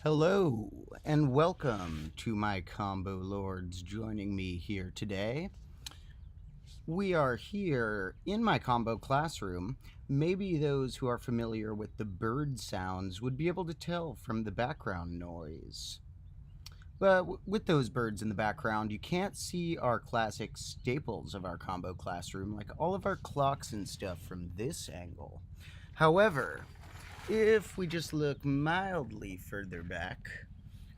Hello, and welcome to my combo lords joining me here today. We are here in my combo classroom. Maybe those who are familiar with the bird sounds would be able to tell from the background noise. But with those birds in the background, you can't see our classic staples of our combo classroom, like all of our clocks and stuff from this angle. However, if we just look mildly further back,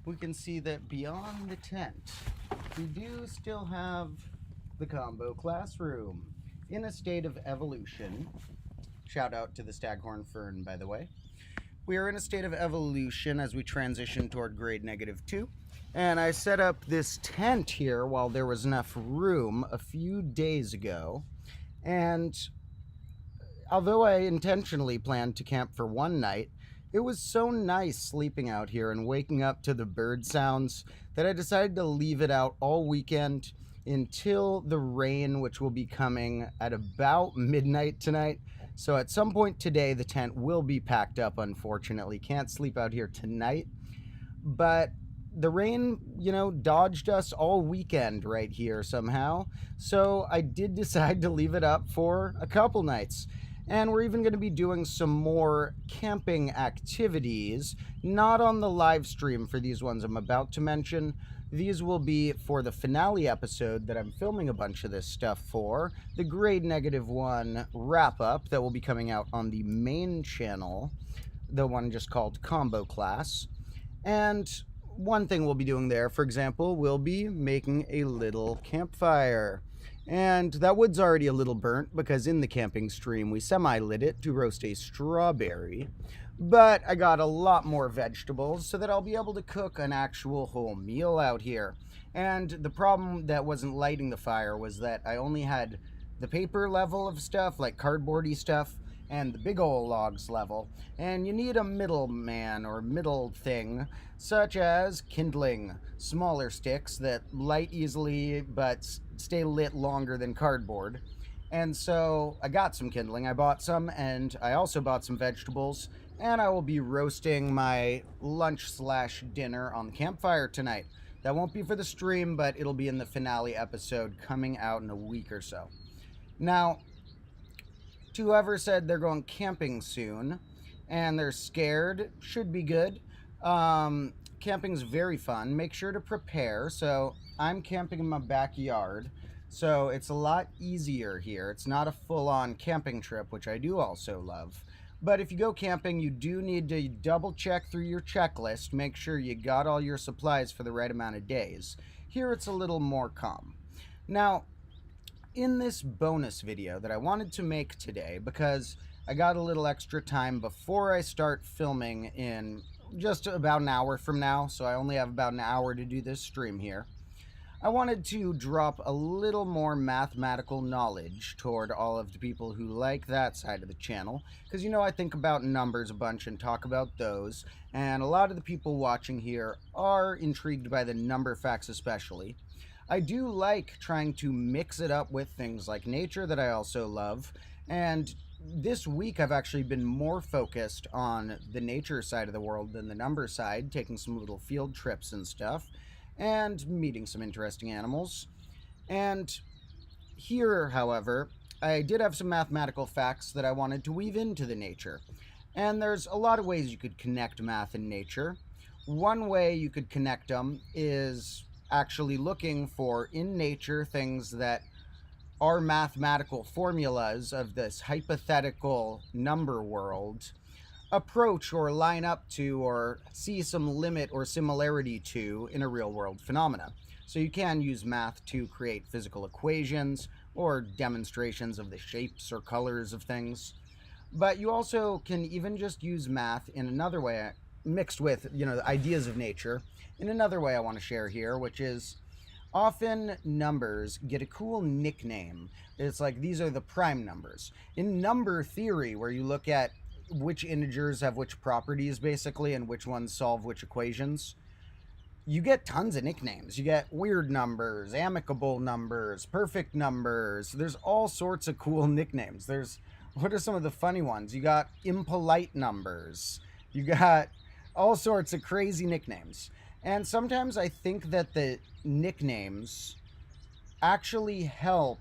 we can see that beyond the tent, we do still have the combo classroom in a state of evolution. Shout out to the staghorn fern, by the way. We are in a state of evolution as we transition toward grade -2. And I set up this tent here while there was enough room a few days ago. And although I intentionally planned to camp for one night, it was so nice sleeping out here and waking up to the bird sounds that I decided to leave it out all weekend until the rain, which will be coming at about midnight tonight. So at some point today, the tent will be packed up, unfortunately. Can't sleep out here tonight. But the rain, dodged us all weekend right here somehow. So I did decide to leave it up for a couple nights. And we're even going to be doing some more camping activities, not on the live stream for these ones I'm about to mention. These will be for the finale episode that I'm filming a bunch of this stuff for, the grade -1 wrap-up that will be coming out on the main channel, the one just called Combo Class. And one thing we'll be doing there, for example, we'll be making a little campfire. And that wood's already a little burnt because in the camping stream we semi-lit it to roast a strawberry. But I got a lot more vegetables so that I'll be able to cook an actual whole meal out here. And the problem that wasn't lighting the fire was that I only had the paper level of stuff, like cardboardy stuff, and the big ol' logs level. And you need a middleman or middle thing, such as kindling, smaller sticks that light easily but stay lit longer than cardboard. And so I got some kindling, I bought some, and I also bought some vegetables, and I will be roasting my lunch/dinner on the campfire tonight. That won't be for the stream, but it'll be in the finale episode coming out in a week or so. Now, to whoever said they're going camping soon and they're scared, should be good. Camping's very fun. Make sure to prepare. So I'm camping in my backyard, so it's a lot easier here. It's not a full-on camping trip, which I do also love. But if you go camping, you do need to double check through your checklist, make sure you got all your supplies for the right amount of days. Here it's a little more calm. Now, in this bonus video that I wanted to make today, because I got a little extra time before I start filming in just about an hour from now, so I only have about an hour to do this stream here, I wanted to drop a little more mathematical knowledge toward all of the people who like that side of the channel, because I think about numbers a bunch and talk about those, and a lot of the people watching here are intrigued by the number facts especially. I do like trying to mix it up with things like nature that I also love, and this week I've actually been more focused on the nature side of the world than the number side, taking some little field trips and stuff, and meeting some interesting animals. And here, however, I did have some mathematical facts that I wanted to weave into the nature. And there's a lot of ways you could connect math and nature. One way you could connect them is actually looking for, in nature, things that are mathematical formulas of this hypothetical number world approach or line up to or see some limit or similarity to in a real world phenomena. So you can use math to create physical equations or demonstrations of the shapes or colors of things. But you also can even just use math in another way, mixed with, the ideas of nature, in another way I want to share here, which is often numbers get a cool nickname. It's like these are the prime numbers. In number theory, where you look at which integers have which properties basically and which ones solve which equations, you get tons of nicknames. You get weird numbers, amicable numbers, perfect numbers. There's all sorts of cool nicknames. What are some of the funny ones? You got impolite numbers. You got all sorts of crazy nicknames. And sometimes I think that the nicknames actually help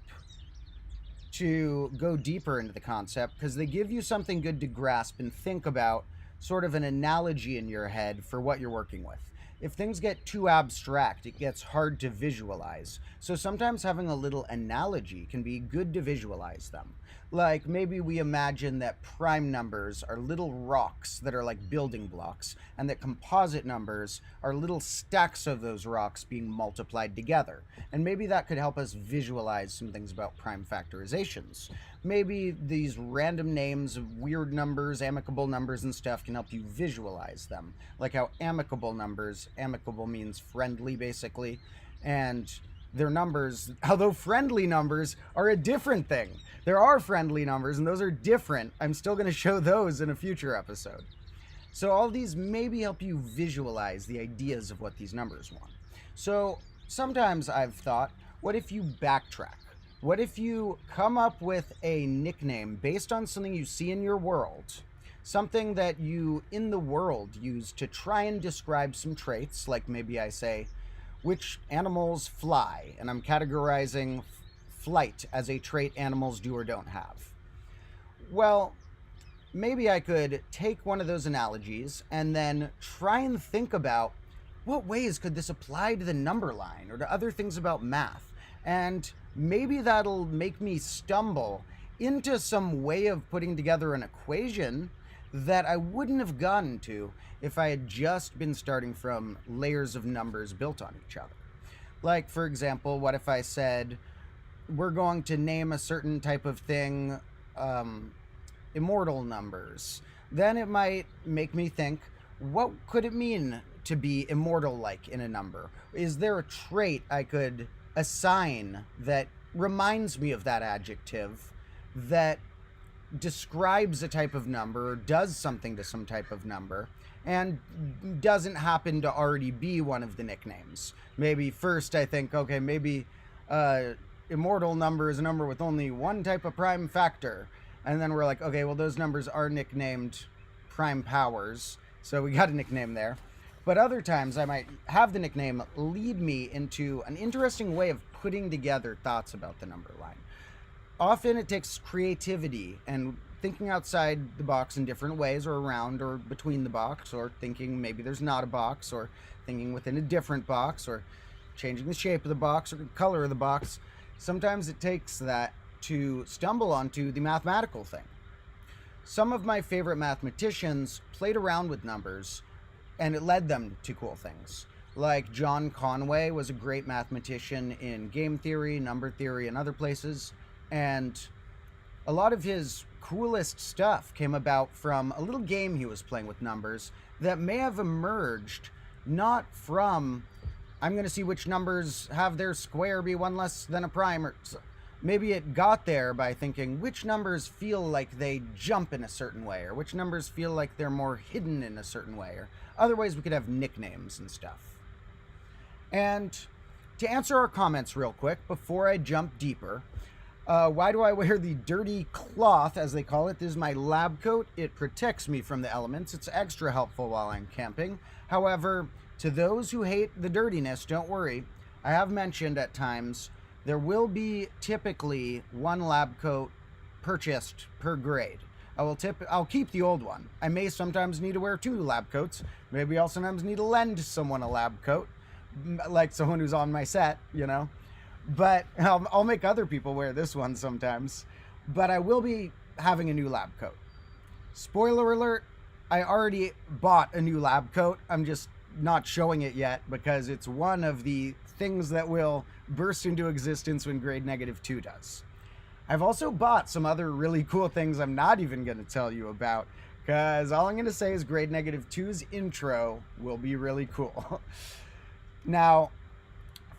to go deeper into the concept because they give you something good to grasp and think about, sort of an analogy in your head for what you're working with. If things get too abstract, it gets hard to visualize. So sometimes having a little analogy can be good to visualize them. Like maybe we imagine that prime numbers are little rocks that are like building blocks, and that composite numbers are little stacks of those rocks being multiplied together. And maybe that could help us visualize some things about prime factorizations. Maybe these random names of weird numbers, amicable numbers and stuff can help you visualize them. Like how amicable means friendly basically, and their numbers, although friendly numbers are a different thing. There are friendly numbers and those are different. I'm still going to show those in a future episode. So all these maybe help you visualize the ideas of what these numbers want. So sometimes I've thought, what if you backtrack? What if you come up with a nickname based on something you see in your world, something that you in the world use to try and describe some traits, like maybe I say, which animals fly, and I'm categorizing flight as a trait animals do or don't have. Well, maybe I could take one of those analogies and then try and think about what ways could this apply to the number line or to other things about math. And maybe that'll make me stumble into some way of putting together an equation that I wouldn't have gotten to if I had just been starting from layers of numbers built on each other. Like, for example, what if I said, we're going to name a certain type of thing immortal numbers? Then it might make me think, what could it mean to be immortal-like in a number? Is there a trait I could assign that reminds me of that adjective, that describes a type of number or does something to some type of number and doesn't happen to already be one of the nicknames? Maybe first I think, okay, maybe immortal number is a number with only one type of prime factor, and then we're like, okay, well those numbers are nicknamed prime powers, so we got a nickname there. But other times I might have the nickname lead me into an interesting way of putting together thoughts about the number line. Often it takes creativity and thinking outside the box in different ways, or around or between the box, or thinking maybe there's not a box, or thinking within a different box, or changing the shape of the box or the color of the box. Sometimes it takes that to stumble onto the mathematical thing. Some of my favorite mathematicians played around with numbers and it led them to cool things. Like John Conway was a great mathematician in game theory, number theory, and other places. And a lot of his coolest stuff came about from a little game he was playing with numbers that may have emerged not from, I'm going to see which numbers have their square be one less than a prime, or maybe it got there by thinking which numbers feel like they jump in a certain way, or which numbers feel like they're more hidden in a certain way, or other ways we could have nicknames and stuff. And to answer our comments real quick before I jump deeper, why do I wear the dirty cloth, as they call it? This is my lab coat. It protects me from the elements. It's extra helpful while I'm camping. However, to those who hate the dirtiness, don't worry. I have mentioned at times there will be typically one lab coat purchased per grade. I'll keep the old one. I may sometimes need to wear 2 lab coats. Maybe I'll sometimes need to lend someone a lab coat, like someone who's on my set, you know. But I'll make other people wear this one sometimes. But I will be having a new lab coat. Spoiler alert, I already bought a new lab coat. I'm just not showing it yet because it's one of the things that will burst into existence when grade -2 does. I've also bought some other really cool things I'm not even going to tell you about, because all I'm going to say is grade -2's intro will be really cool. Now,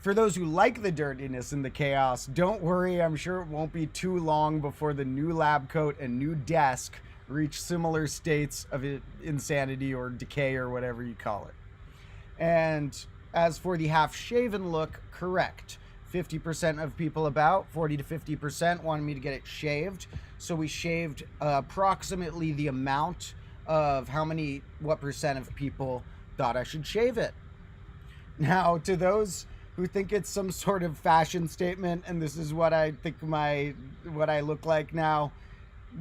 for those who like the dirtiness and the chaos, don't worry, I'm sure it won't be too long before the new lab coat and new desk reach similar states of insanity or decay or whatever you call it. And as for the half-shaven look, correct. 50% of people, about 40 to 50%, wanted me to get it shaved. So we shaved approximately the amount of what percent of people thought I should shave it. Now, to those who think it's some sort of fashion statement and this is what I think what I look like now,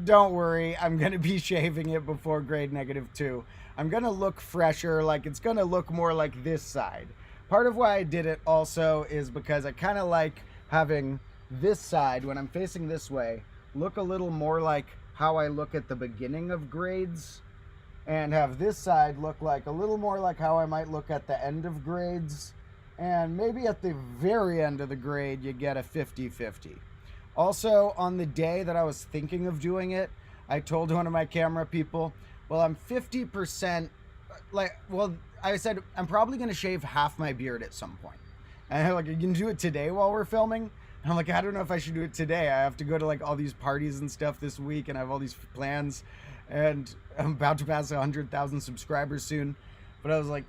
don't worry, I'm going to be shaving it before grade -2. I'm going to look fresher, like it's going to look more like this side. Part of why I did it also is because I kind of like having this side, when I'm facing this way, look a little more like how I look at the beginning of grades, and have this side look like a little more like how I might look at the end of grades, and maybe at the very end of the grade you get a 50-50. Also, on the day that I was thinking of doing it, I told one of my camera people, well, I'm 50%, I said, I'm probably going to shave half my beard at some point. And they're like, you can do it today while we're filming? And I'm like, I don't know if I should do it today. I have to go to like all these parties and stuff this week, and I have all these plans, and I'm about to pass 100,000 subscribers soon. But I was like,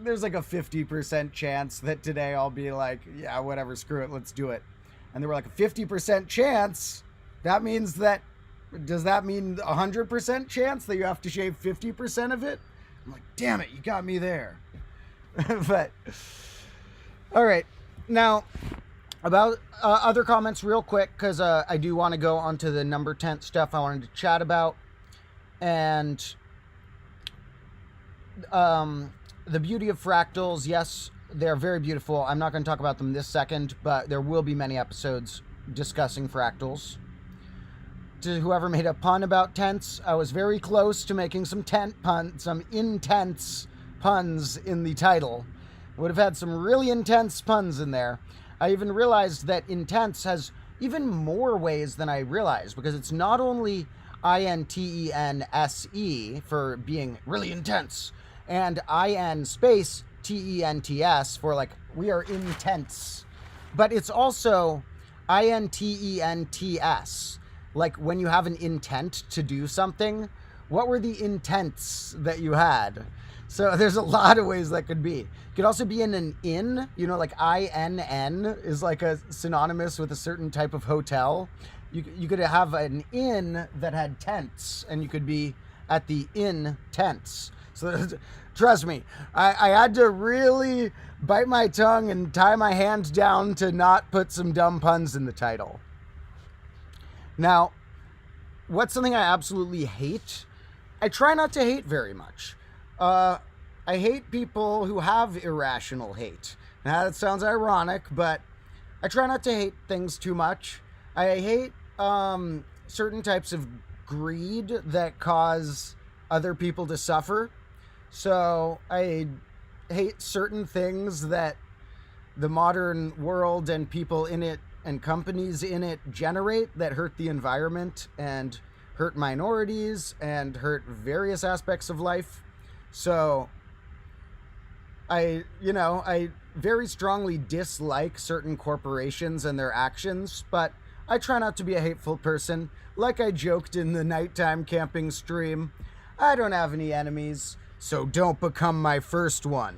there's like a 50% chance that today I'll be like, yeah, whatever, screw it, let's do it. And they were like, a 50% chance? That means that, does that mean 100% chance that you have to shave 50% of it? I'm like, damn it, you got me there. But, all right. Now, about other comments real quick, because I do want to go onto the number 10 stuff I wanted to chat about. And the beauty of fractals, yes, they're very beautiful. I'm not going to talk about them this second, but there will be many episodes discussing fractals. To whoever made a pun about tents, I was very close to making some intense puns in the title. Would have had some really intense puns in there. I even realized that intense has even more ways than I realized, because it's not only INTENSE for being really intense, and IN space TENTS for like, we are intense. But it's also INTENTS, like when you have an intent to do something, what were the intents that you had? So there's a lot of ways that could be. It could also be in an inn, you know, like INN is like a synonymous with a certain type of hotel. You could have an inn that had tents, and you could be at the inn tents. So trust me, I had to really bite my tongue and tie my hand down to not put some dumb puns in the title. Now, what's something I absolutely hate? I try not to hate very much. I hate people who have irrational hate. Now, that sounds ironic, but I try not to hate things too much. I hate certain types of greed that cause other people to suffer. So I hate certain things that the modern world and people in it and companies in it generate that hurt the environment and hurt minorities and hurt various aspects of life. So I very strongly dislike certain corporations and their actions, but I try not to be a hateful person. Like I joked in the nighttime camping stream, I don't have any enemies, so don't become my first one.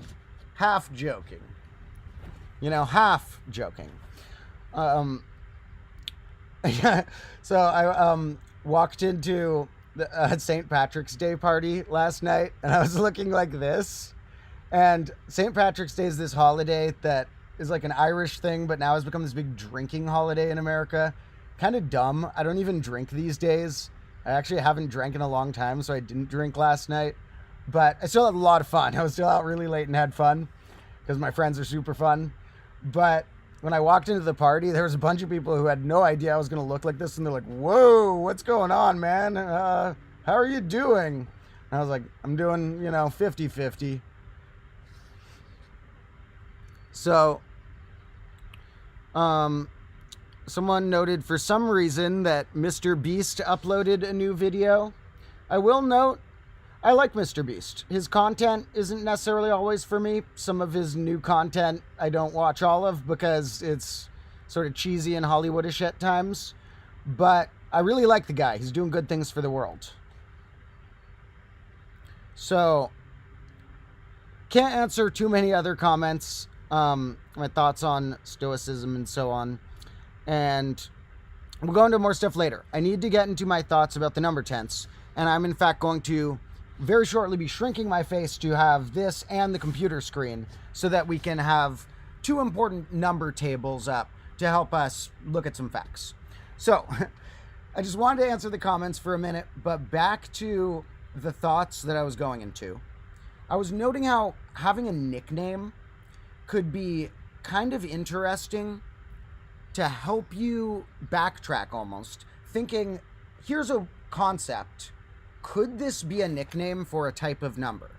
Half joking. Half joking. So I walked into the St. Patrick's Day party last night, and I was looking like this. And St. Patrick's Day is this holiday that is like an Irish thing, but now has become this big drinking holiday in America. Kind of dumb. I don't even drink these days. I actually haven't drank in a long time, so I didn't drink last night. But I still had a lot of fun. I was still out really late and had fun because my friends are super fun. But when I walked into the party, there was a bunch of people who had no idea I was going to look like this. And they're like, whoa, what's going on, man? How are you doing? And I was like, I'm doing, 50-50. So, someone noted for some reason that Mr. Beast uploaded a new video. I will note, I like Mr. Beast. His content isn't necessarily always for me. Some of his new content I don't watch all of because it's sort of cheesy and Hollywoodish at times. But I really like the guy. He's doing good things for the world. So, can't answer too many other comments. My thoughts on stoicism and so on. And we'll go into more stuff later. I need to get into my thoughts about the number tense. And I'm in fact going to very shortly be shrinking my face to have this and the computer screen so that we can have two important number tables up to help us look at some facts. So I just wanted to answer the comments for a minute, but back to the thoughts that I was going into. I was noting how having a nickname could be kind of interesting to help you backtrack almost, thinking, here's a concept. Could this be a nickname for a type of number?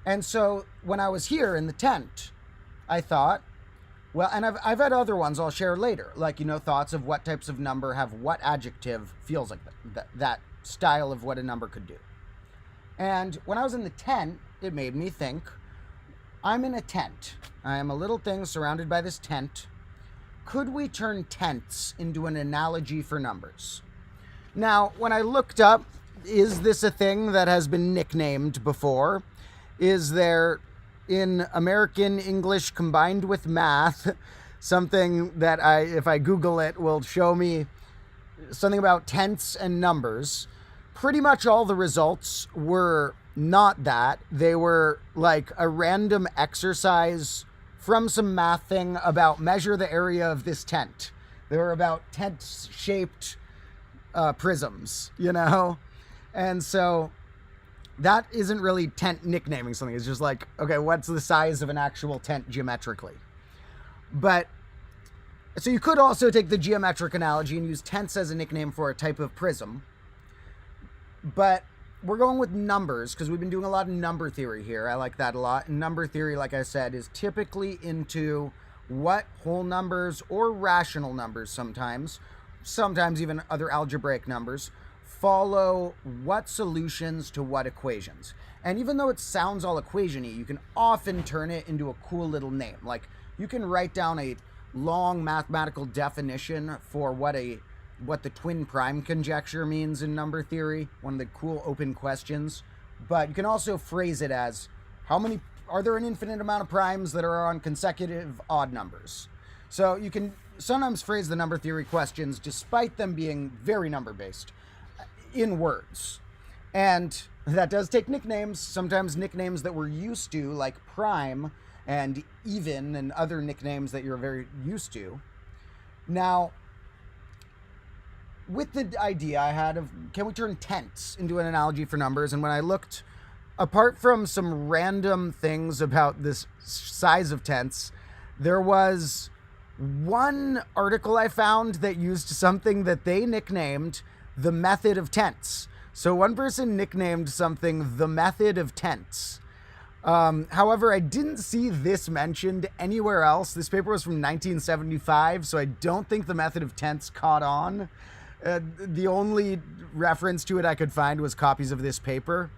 And so when I was here in the tent, I thought, well, and I've had other ones I'll share later, like, thoughts of what types of number have what adjective feels like that style of what a number could do. And when I was in the tent, it made me think, I'm in a tent. I am a little thing surrounded by this tent. Could we turn tents into an analogy for numbers? Now, when I looked up, is this a thing that has been nicknamed before? Is there, in American English combined with math, something that if I Google it, will show me something about tents and numbers? Pretty much all the results were not that. They were like a random exercise from some math thing about measure the area of this tent. They were about tent-shaped prisms, And so that isn't really tent nicknaming something. It's just like, okay, what's the size of an actual tent geometrically? But, so you could also take the geometric analogy and use tents as a nickname for a type of prism. But we're going with numbers because we've been doing a lot of number theory here. I like that a lot. And number theory, like I said, is typically into what whole numbers or rational numbers sometimes even other algebraic numbers, follow what solutions to what equations. And even though it sounds all equation-y, you can often turn it into a cool little name. Like, you can write down a long mathematical definition for what the twin prime conjecture means in number theory, one of the cool open questions. But you can also phrase it as, are there an infinite amount of primes that are on consecutive odd numbers? So you can sometimes phrase the number theory questions, despite them being very number-based, in words. And that does take nicknames, sometimes nicknames that we're used to, like prime and even and other nicknames that you're very used to. Now, with the idea I had of, can we turn tents into an analogy for numbers? And when I looked, apart from some random things about this size of tents, there was one article I found that used something that they nicknamed the method of tents. So one person nicknamed something the method of tents. However, I didn't see this mentioned anywhere else. This paper was from 1975, so I don't think the method of tents caught on. The only reference to it I could find was copies of this paper.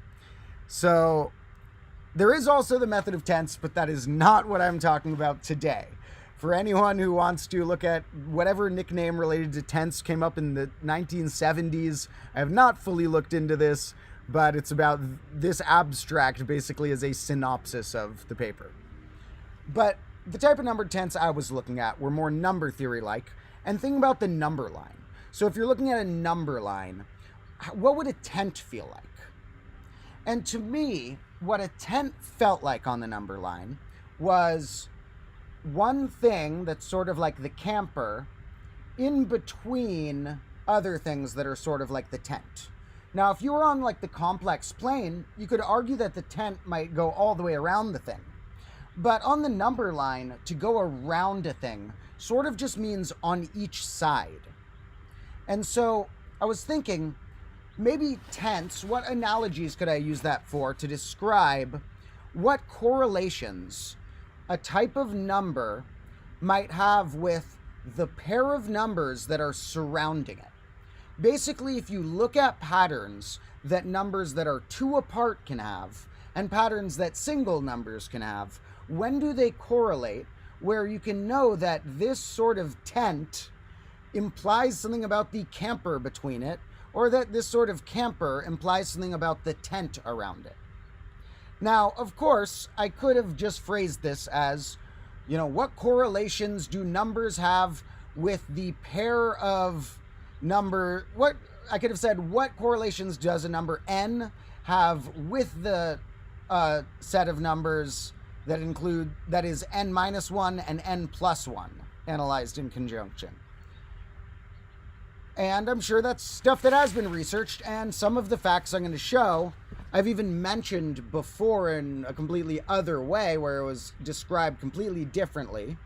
So there is also the method of tents, but that is not what I'm talking about today. For anyone who wants to look at whatever nickname related to tents came up in the 1970s, I have not fully looked into this, but it's about this abstract basically as a synopsis of the paper. But the type of numbered tents I was looking at were more number theory-like, and think about the number line. So if you're looking at a number line, what would a tent feel like? And to me, what a tent felt like on the number line was one thing that's sort of like the camper in between other things that are sort of like the tent. Now, if you were on like the complex plane, you could argue that the tent might go all the way around the thing. But on the number line, to go around a thing sort of just means on each side. And so I was thinking, maybe tents, what analogies could I use that for to describe what correlations a type of number might have with the pair of numbers that are surrounding it. Basically, if you look at patterns that numbers that are two apart can have, and patterns that single numbers can have, when do they correlate where you can know that this sort of tent implies something about the camper between it, or that this sort of camper implies something about the tent around it? Now, of course, I could have just phrased this as, what correlations do numbers have with the pair of I could have said, what correlations does a number n have with the set of numbers that is n minus 1 and n plus 1 analyzed in conjunction. And I'm sure that's stuff that has been researched, and some of the facts I'm going to show I've even mentioned before in a completely other way where it was described completely differently.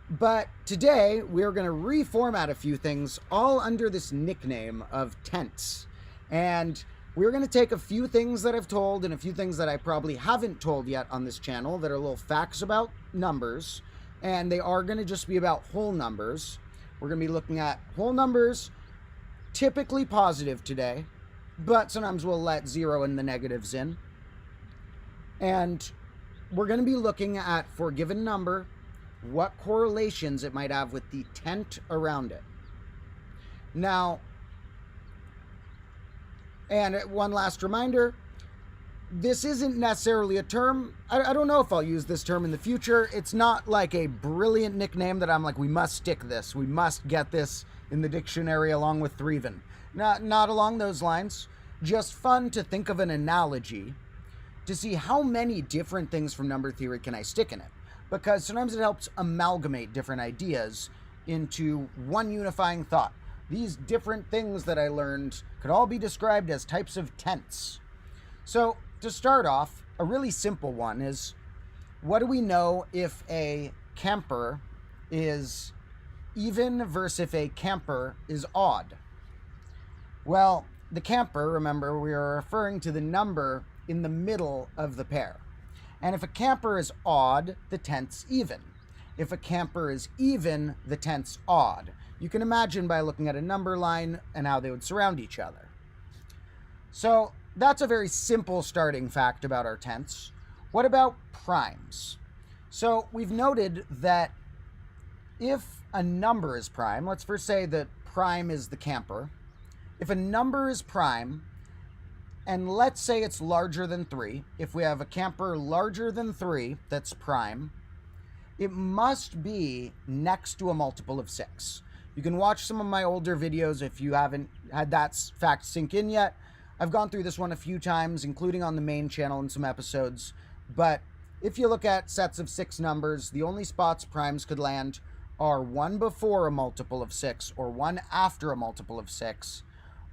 But today we're going to reformat a few things all under this nickname of tense. And we're going to take a few things that I've told and a few things that I probably haven't told yet on this channel that are little facts about numbers, and they are going to just be about whole numbers. We're going to be looking at whole numbers, typically positive today, but sometimes we'll let 0 and the negatives in. And we're going to be looking at, for a given number, what correlations it might have with the tent around it. Now, and one last reminder, this isn't necessarily a term. I don't know if I'll use this term in the future. It's not like a brilliant nickname that I'm like, we must stick this. We must get this in the dictionary along with threeven. Not along those lines. Just fun to think of an analogy to see how many different things from number theory can I stick in it. Because sometimes it helps amalgamate different ideas into one unifying thought. These different things that I learned could all be described as types of tents. So, to start off, a really simple one is, what do we know if a camper is even versus if a camper is odd? Well, the camper, remember, we are referring to the number in the middle of the pair. And if a camper is odd, the tent's even. If a camper is even, the tent's odd. You can imagine by looking at a number line and how they would surround each other. So that's a very simple starting fact about our tents. What about primes? So we've noted that if a number is prime, let's first say that prime is the camper. If a number is prime, and let's say it's larger than 3, if we have a camper larger than 3 that's prime, it must be next to a multiple of 6. You can watch some of my older videos if you haven't had that fact sink in yet. I've gone through this one a few times, including on the main channel in some episodes. But if you look at sets of 6 numbers, the only spots primes could land are one before a multiple of 6 or one after a multiple of 6,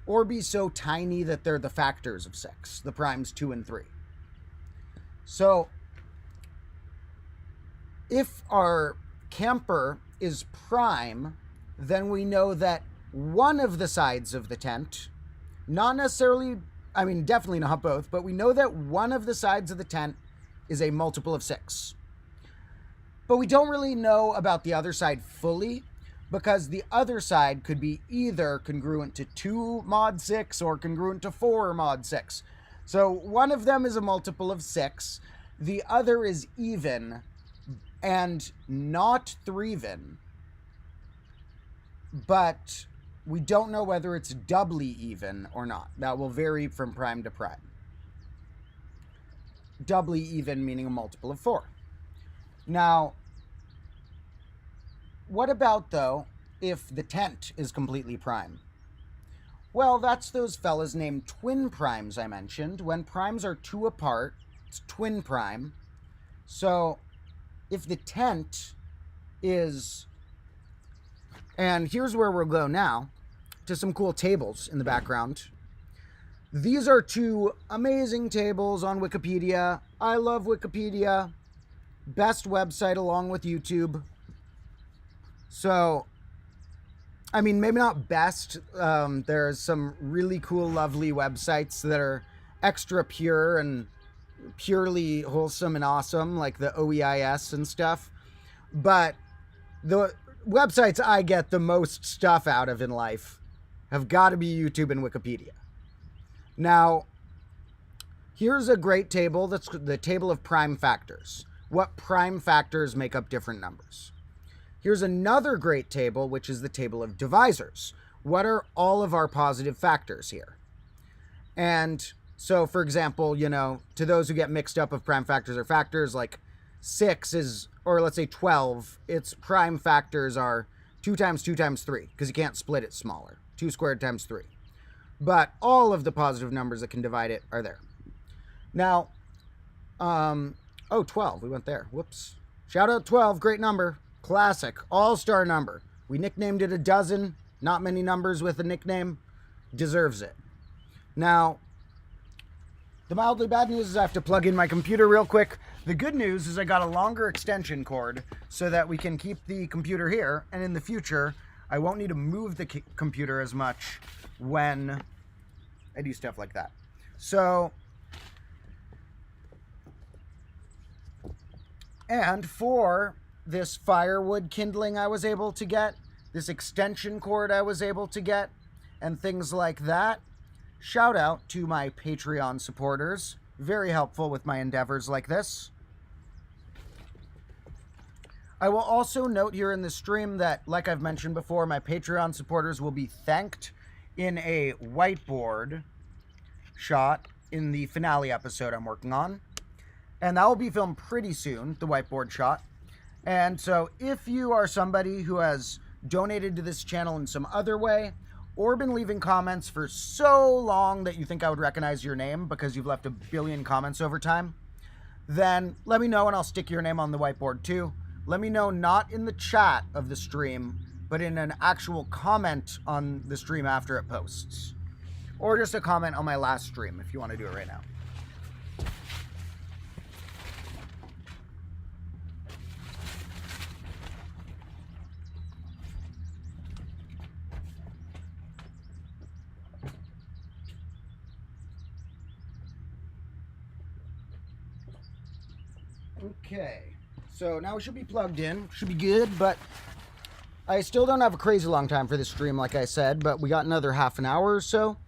or be so tiny that they're the factors of 6, the primes 2 and 3. So if our camper is prime, then we know that one of the sides of the tent, not necessarily, I mean, definitely not both, but we know that one of the sides of the tent is a multiple of 6. But we don't really know about the other side fully, because the other side could be either congruent to 2 mod 6 or congruent to 4 mod 6. So one of them is a multiple of 6, the other is even and not threeven, but we don't know whether it's doubly even or not. That will vary from prime to prime. Doubly even meaning a multiple of 4. Now, what about, though, if the tent is completely prime? Well, that's those fellas named twin primes I mentioned. When primes are 2 apart, it's twin prime. So if the tent is, and here's where we'll go now to some cool tables in the background. These are 2 amazing tables on Wikipedia. I love Wikipedia. Best website along with YouTube. So, I mean, maybe not best. There's some really cool, lovely websites that are extra pure and purely wholesome and awesome, like the OEIS and stuff. But the websites I get the most stuff out of in life have got to be YouTube and Wikipedia. Now, here's a great table. That's the table of prime factors. What prime factors make up different numbers. Here's another great table, which is the table of divisors. What are all of our positive factors here? And so, for example, you know, to those who get mixed up of prime factors or factors, like 6 is, or let's say 12, its prime factors are 2 times 2 times 3, because you can't split it smaller. 2 squared times 3. but all of the positive numbers that can divide it are there. Now, 12, we went there. Whoops. Shout out 12, great number. Classic, all-star number. We nicknamed it a dozen. Not many numbers with a nickname. Deserves it. Now, the mildly bad news is I have to plug in my computer real quick. The good news is I got a longer extension cord so that we can keep the computer here, and in the future, I won't need to move the computer as much when I do stuff like that. So, and for this firewood kindling I was able to get, this extension cord I was able to get, and things like that, shout out to my Patreon supporters. Very helpful with my endeavors like this. I will also note here in the stream that, like I've mentioned before, my Patreon supporters will be thanked in a whiteboard shot in the finale episode I'm working on. And that will be filmed pretty soon, the whiteboard shot. And so if you are somebody who has donated to this channel in some other way, or been leaving comments for so long that you think I would recognize your name because you've left a billion comments over time, then let me know and I'll stick your name on the whiteboard too. Let me know not in the chat of the stream, but in an actual comment on the stream after it posts. Or just a comment on my last stream if you want to do it right now. Okay, so now we should be plugged in, should be good, but I still don't have a crazy long time for this stream, like I said, but we got another half an hour or so,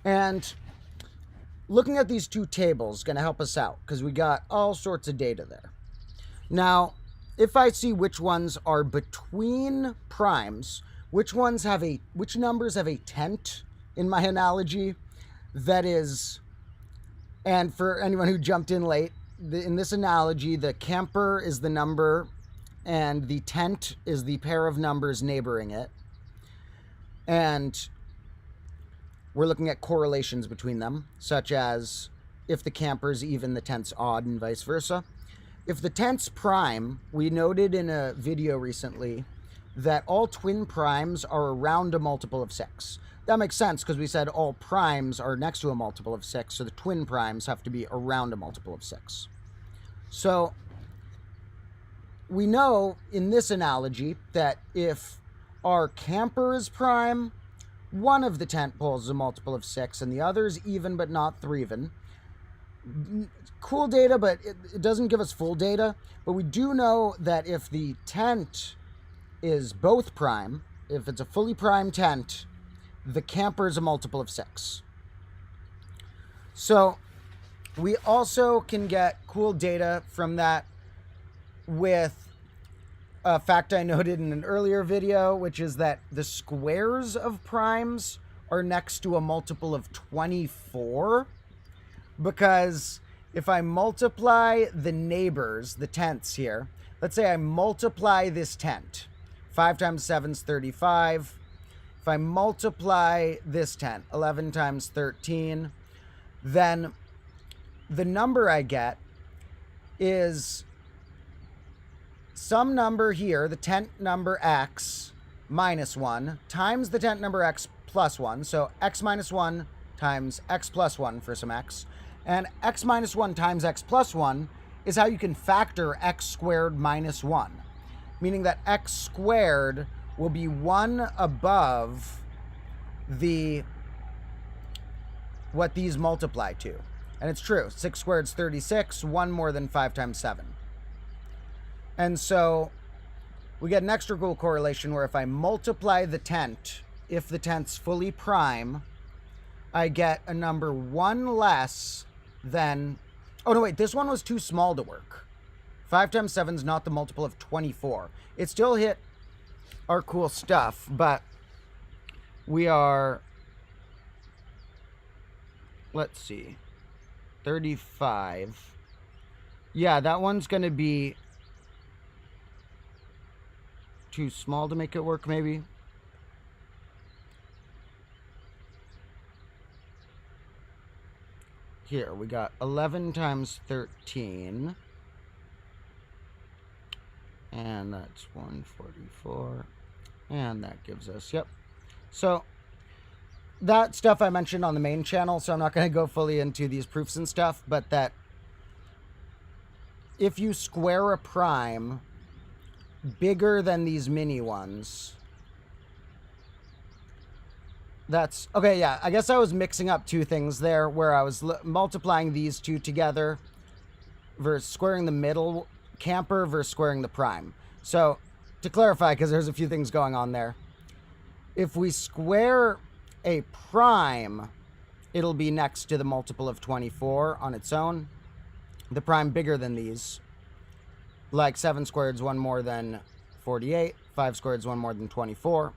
and looking at these two tables is going to help us out, because we got all sorts of data there. Now, if I see which ones are between primes, which numbers have a tent in my analogy, that is, and for anyone who jumped in late, in this analogy, the camper is the number and the tent is the pair of numbers neighboring it. And we're looking at correlations between them, such as if the camper's even, the tent's odd, and vice versa. If the tent's prime, we noted in a video recently that all twin primes are around a multiple of 6. That makes sense because we said all primes are next to a multiple of 6, so the twin primes have to be around a multiple of 6. So we know in this analogy that if our camper is prime, one of the tent poles is a multiple of 6 and the other is even but not 3 even. Cool data, but it doesn't give us full data. But we do know that if the tent is both prime, if it's a fully prime tent, the camper is a multiple of 6. So we also can get cool data from that with a fact I noted in an earlier video, which is that the squares of primes are next to a multiple of 24, because if I multiply the neighbors, the tents here, let's say I multiply this tent, 5 times 7 is 35. If I multiply this tent, 11 times 13, then the number I get is some number here, the tent number x minus 1, times the tent number x plus 1. So x minus 1 times x plus 1 for some x. And x minus 1 times x plus 1 is how you can factor x squared minus 1. Meaning that x squared will be 1 above what these multiply to. And it's true. 6 squared is 36, 1 more than 5 times 7. And so we get an extra cool correlation where if I multiply the tent, if the tent's fully prime, I get a number 1 less than... Oh, no, wait. This one was too small to work. 5 times 7 is not the multiple of 24. It still hit our cool stuff, but we are... Let's see. 35. Yeah, that one's going to be too small to make it work, maybe. here we got 11 times 13. And that's 144. And that gives us, yep. So that stuff I mentioned on the main channel, so I'm not going to go fully into these proofs and stuff, but that if you square a prime bigger than these mini ones, that's, okay, yeah, I guess I was mixing up two things there, where I was multiplying these two together versus squaring the middle camper versus squaring the prime. So, to clarify, because there's a few things going on there, if we square a prime, it'll be next to the multiple of 24 on its own. The prime bigger than these, like 7 squared is 1 more than 48, 5 squared is 1 more than 24,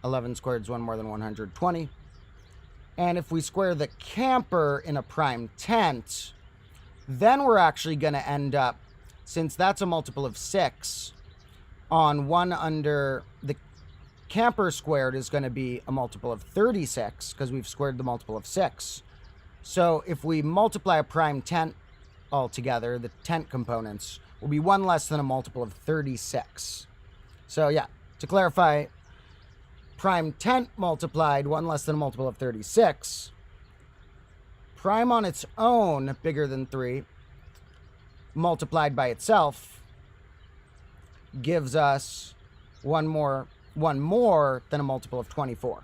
11 squared is 1 more than 120. And if we square the camper in a prime tent, then we're actually going to end up, since that's a multiple of 6, on 1 under the camper squared is going to be a multiple of 36, because we've squared the multiple of 6. So if we multiply a prime tent altogether, the tent components will be 1 less than a multiple of 36. So yeah, to clarify, prime tent multiplied 1 less than a multiple of 36. Prime on its own, bigger than 3, multiplied by itself, gives us 1 more than a multiple of 24.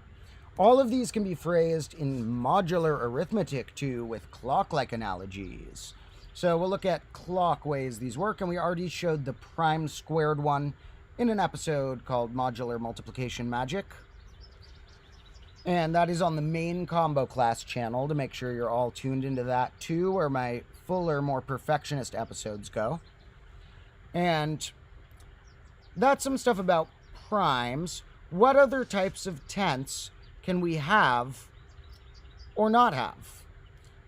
All of these can be phrased in modular arithmetic too, with clock-like analogies. So we'll look at clock ways these work, and we already showed the prime squared one in an episode called Modular Multiplication Magic. And that is on the main combo class channel, to make sure you're all tuned into that too, where my fuller, more perfectionist episodes go. And that's some stuff about primes. What other types of tents can we have or not have?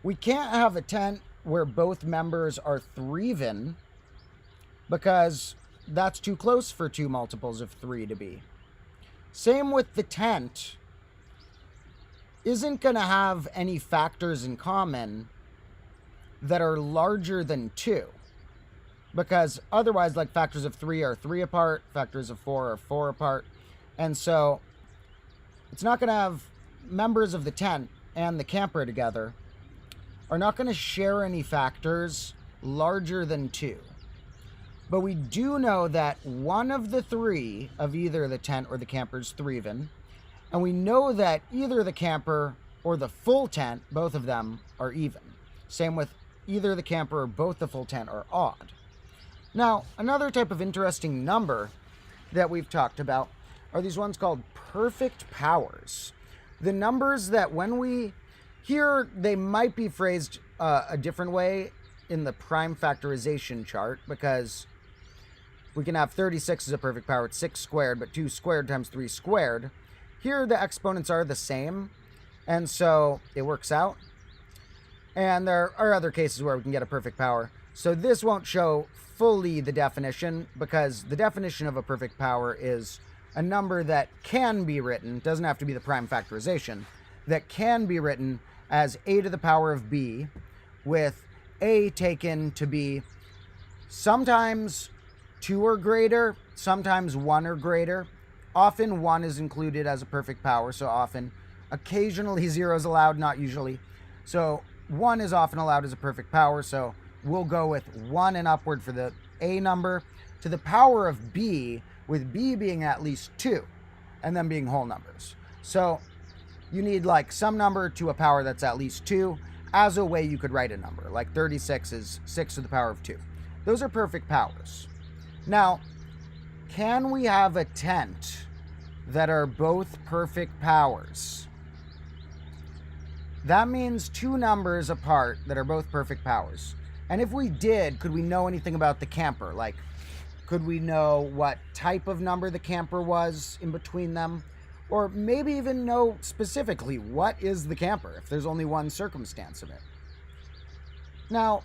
We can't have a tent where both members are threeven, because that's too close for two multiples of 3 to be. Same with the tent isn't going to have any factors in common that are larger than 2. Because otherwise, like, factors of 3 are 3 apart, factors of 4 are 4 apart. And so it's not going to have members of the tent and the camper together are not going to share any factors larger than 2. But we do know that one of the 3 of either the tent or the camper is threeven. And we know that either the camper or the full tent, both of them, are even. Same with either the camper or both the full tent are odd. Now, another type of interesting number that we've talked about are these ones called perfect powers. The numbers that when we, here they might be phrased a different way in the prime factorization chart, because we can have 36 as a perfect power at 6 squared, but 2 squared times 3 squared. Here the exponents are the same, and so it works out. And there are other cases where we can get a perfect power. So this won't show fully the definition, because the definition of a perfect power is a number that can be written, doesn't have to be the prime factorization, that can be written as a to the power of b, with a taken to be sometimes 2 or greater, sometimes 1 or greater. Often 1 is included as a perfect power, so often. Occasionally 0 is allowed, not usually. So 1 is often allowed as a perfect power, so we'll go with 1 and upward for the a number, to the power of b, with b being at least 2, and then being whole numbers. So you need like some number to a power that's at least 2 as a way you could write a number. Like 36 is 6 to the power of 2. Those are perfect powers. Now, can we have a tent that are both perfect powers? That means 2 numbers apart that are both perfect powers. And if we did, could we know anything about the camper? Like, could we know what type of number the camper was in between them? Or maybe even know specifically what is the camper, if there's only one circumstance of it. Now,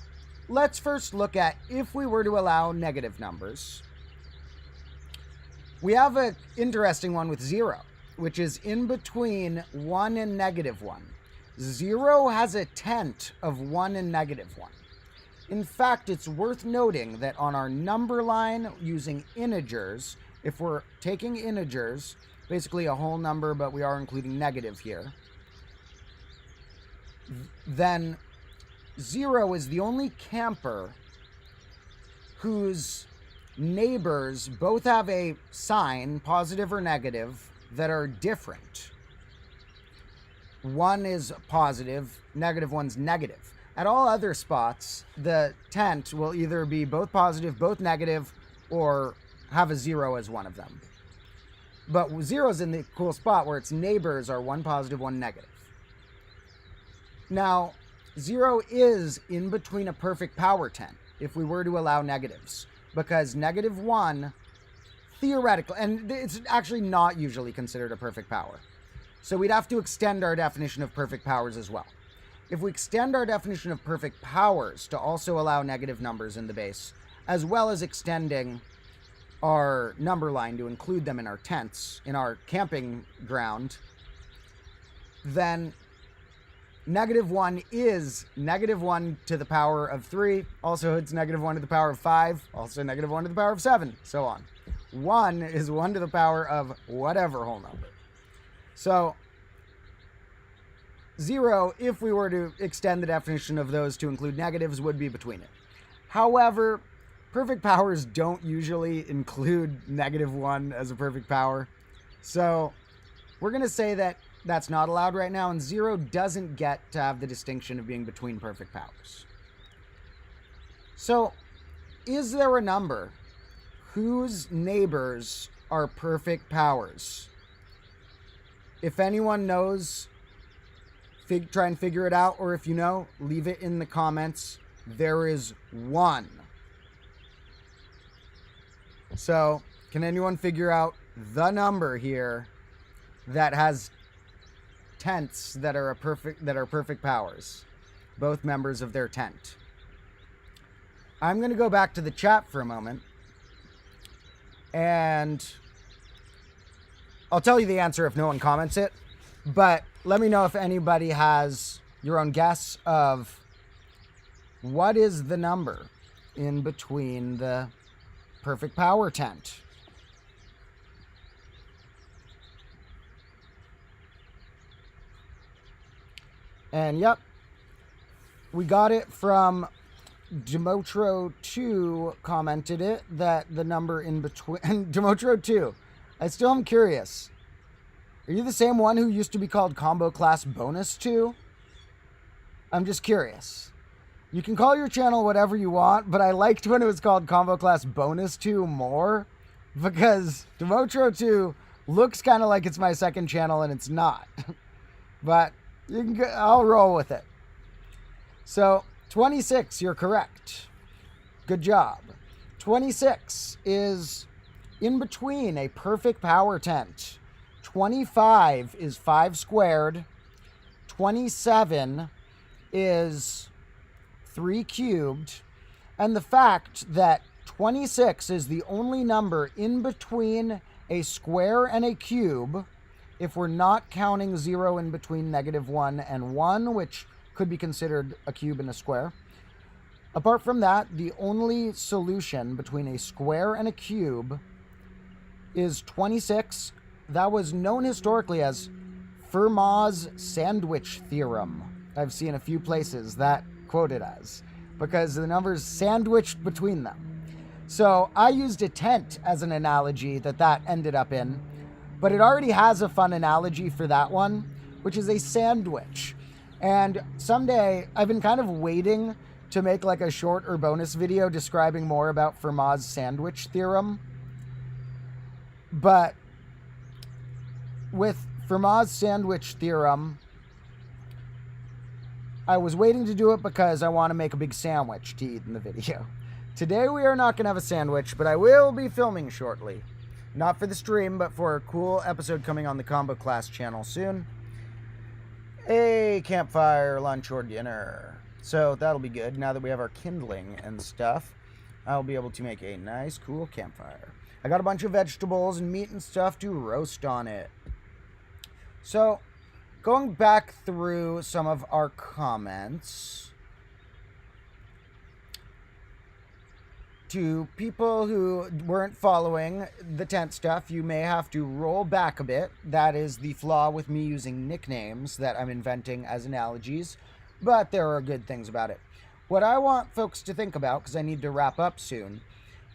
let's first look at if we were to allow negative numbers. We have an interesting one with 0, which is in between 1 and negative 1. 0 has a tent of 1 and -1. In fact, it's worth noting that on our number line using integers, if we're taking integers, basically a whole number, but we are including negative here, then 0 is the only camper whose neighbors both have a sign, positive or negative, that are different. 1 is positive, -1's negative. At all other spots, the tent will either be both positive, both negative, or have a 0 as one of them. But 0 is in the cool spot where its neighbors are 1 positive, 1 negative. Now, 0 is in between a perfect power tent if we were to allow negatives, because -1, theoretically, and it's actually not usually considered a perfect power. So we'd have to extend our definition of perfect powers as well. If we extend our definition of perfect powers to also allow negative numbers in the base, as well as extending our number line to include them in our tents, in our camping ground, then -1 is -1 to the power of 3. Also, it's -1 to the power of 5. Also, -1 to the power of 7. So on. 1 is 1 to the power of whatever whole number. So 0, if we were to extend the definition of those to include negatives, would be between it. However, perfect powers don't usually include -1 as a perfect power. So we're going to say that that's not allowed right now, and 0 doesn't get to have the distinction of being between perfect powers. So, is there a number whose neighbors are perfect powers? If anyone knows, try and figure it out, or if you know, leave it in the comments. There is 1. So, can anyone figure out the number here that has tents that are perfect powers, both members of their tent? I'm going to go back to the chat for a moment, and I'll tell you the answer if no one comments it, but let me know if anybody has your own guess of what is the number in between the perfect power tent. And yep, we got it from Domotro 2 commented it, that the number in between, and Domotro 2, I still am curious. Are you the same one who used to be called Combo Class Bonus 2? I'm just curious. You can call your channel whatever you want, but I liked when it was called Combo Class Bonus 2 more, because Domotro 2 looks kind of like it's my second channel and it's not. But you can I'll roll with it. So 26, you're correct. Good job. 26 is in between a perfect power tent. 25 is 5 squared. 27 is 3 cubed. And the fact that 26 is the only number in between a square and a cube, if we're not counting 0 in between -1 and 1, which could be considered a cube and a square. Apart from that, the only solution between a square and a cube is 26. That was known historically as Fermat's sandwich theorem. I've seen a few places that quote it as, because the numbers sandwiched between them. So I used a tent as an analogy that ended up in, but it already has a fun analogy for that one, which is a sandwich. And someday, I've been kind of waiting to make like a short or bonus video describing more about Fermat's sandwich theorem. But with Fermat's sandwich theorem, I was waiting to do it because I want to make a big sandwich to eat in the video. Today we are not going to have a sandwich, but I will be filming shortly. Not for the stream, but for a cool episode coming on the Combo Class channel soon. A campfire, lunch, or dinner. So that'll be good. Now that we have our kindling and stuff, I'll be able to make a nice, cool campfire. I got a bunch of vegetables and meat and stuff to roast on it. So going back through some of our comments, to people who weren't following the tent stuff, you may have to roll back a bit. That is the flaw with me using nicknames that I'm inventing as analogies, but there are good things about it. What I want folks to think about, because I need to wrap up soon,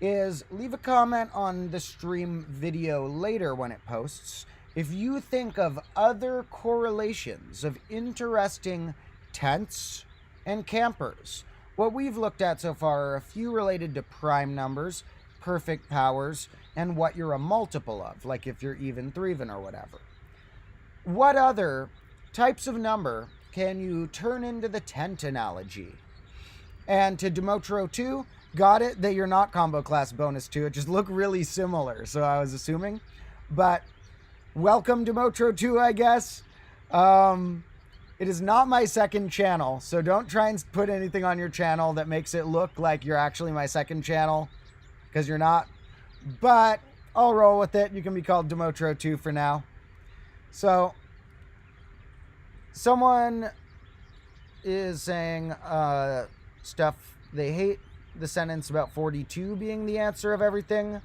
is leave a comment on the stream video later when it posts if you think of other correlations of interesting tents and campers. What we've looked at so far are a few related to prime numbers, perfect powers, and what you're a multiple of, like if you're even, threeven, or whatever. What other types of number can you turn into the tent analogy? And to Domotro 2, got it that you're not combo class bonus 2. It just looked really similar, so I was assuming. But welcome Domotro 2, I guess. It is not my second channel, so don't try and put anything on your channel that makes it look like you're actually my second channel, because you're not. But I'll roll with it. You can be called Domotro 2 for now. So, someone is saying stuff they hate the sentence about 42 being the answer of everything.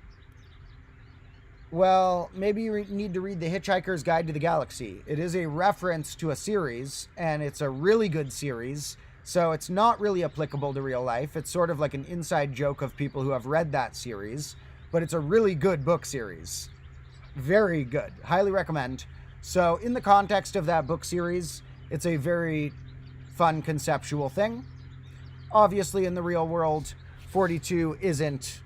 Well, maybe you need to read The Hitchhiker's Guide to the Galaxy. It is a reference to a series, and it's a really good series, so it's not really applicable to real life. It's sort of like an inside joke of people who have read that series, but it's a really good book series. Very good. Highly recommend. So in the context of that book series, it's a very fun conceptual thing. Obviously, in the real world, 42 isn't,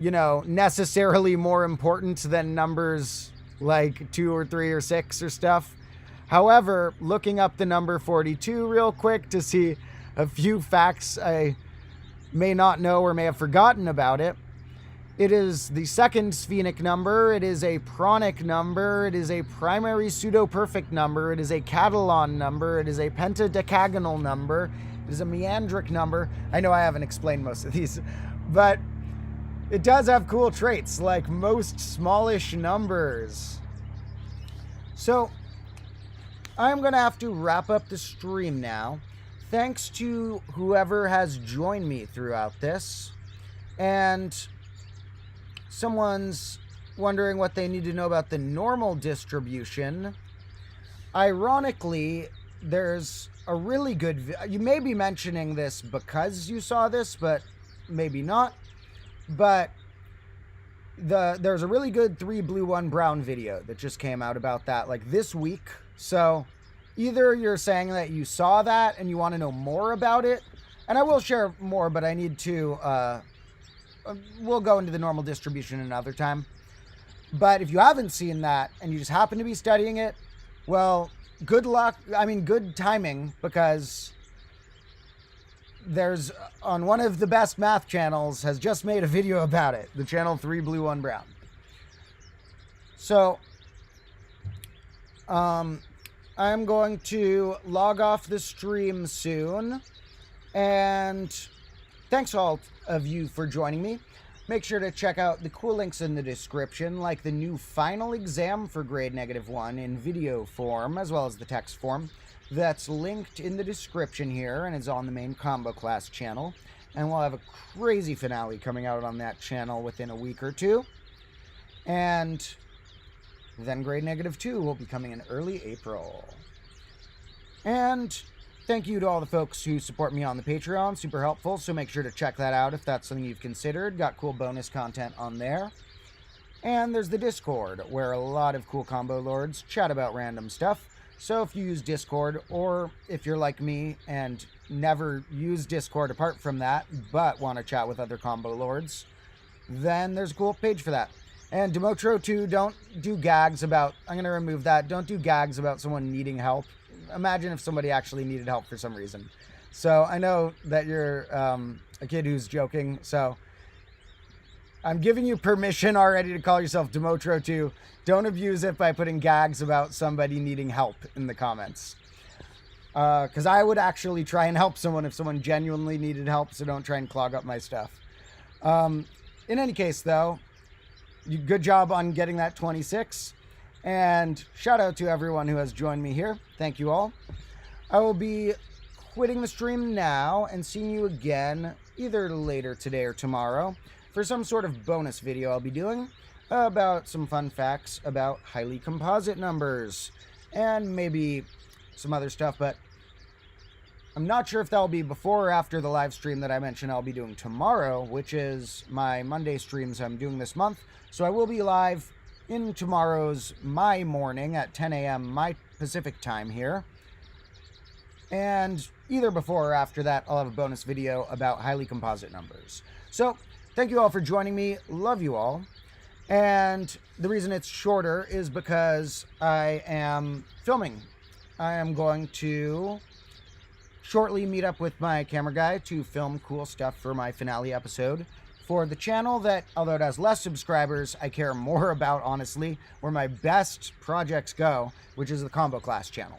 necessarily more important than numbers like 2 or 3 or 6 or stuff. However, looking up the number 42 real quick to see a few facts I may not know or may have forgotten about it. It is the second sphenic number. It is a pronic number. It is a primary pseudo-perfect number. It is a Catalan number. It is a pentadecagonal number. It is a meandric number. I know I haven't explained most of these, but it does have cool traits, like most smallish numbers. So, I'm going to have to wrap up the stream now. Thanks to whoever has joined me throughout this. And someone's wondering what they need to know about the normal distribution. Ironically, there's a really good... You may be mentioning this because you saw this, but maybe not. But there's a really good 3 blue 1 brown video that just came out about that like this week. So either you're saying that you saw that and you want to know more about it, and I will share more, but I need to we'll go into the normal distribution another time. But if you haven't seen that and you just happen to be studying it, well, good luck. I mean, good timing, because there's on one of the best math channels has just made a video about it, the channel 3 blue 1 brown. So I'm going to log off the stream soon, and thanks all of you for joining me. Make sure to check out the cool links in the description, like the new final exam for grade -1 in video form, as well as the text form. That's linked in the description here and is on the main combo class channel. And we'll have a crazy finale coming out on that channel within a week or two. And then grade -2 will be coming in early April. And thank you to all the folks who support me on the Patreon. Super helpful, so make sure to check that out if that's something you've considered. Got cool bonus content on there. And there's the Discord, where a lot of cool combo lords chat about random stuff. So if you use Discord, or if you're like me and never use Discord apart from that, but want to chat with other combo lords, then there's a cool page for that. And Domotro 2, don't do gags about... I'm going to remove that. Don't do gags about someone needing help. Imagine if somebody actually needed help for some reason. So I know that you're a kid who's joking, so I'm giving you permission already to call yourself Domotro 2. Don't abuse it by putting gags about somebody needing help in the comments. Because I would actually try and help someone if someone genuinely needed help, so don't try and clog up my stuff. In any case, though, good job on getting that 26. And shout out to everyone who has joined me here. Thank you all. I will be quitting the stream now and seeing you again either later today or tomorrow for some sort of bonus video I'll be doing about some fun facts about highly composite numbers and maybe some other stuff, but I'm not sure if that'll be before or after the live stream that I mentioned I'll be doing tomorrow, which is my Monday streams I'm doing this month. So I will be live in tomorrow's my morning at 10 a.m. my Pacific time here. And either before or after that, I'll have a bonus video about highly composite numbers. So thank you all for joining me. Love you all. And the reason it's shorter is because I am filming. I am going to shortly meet up with my camera guy to film cool stuff for my finale episode for the channel that, although it has less subscribers, I care more about, honestly, where my best projects go, which is the Combo Class channel.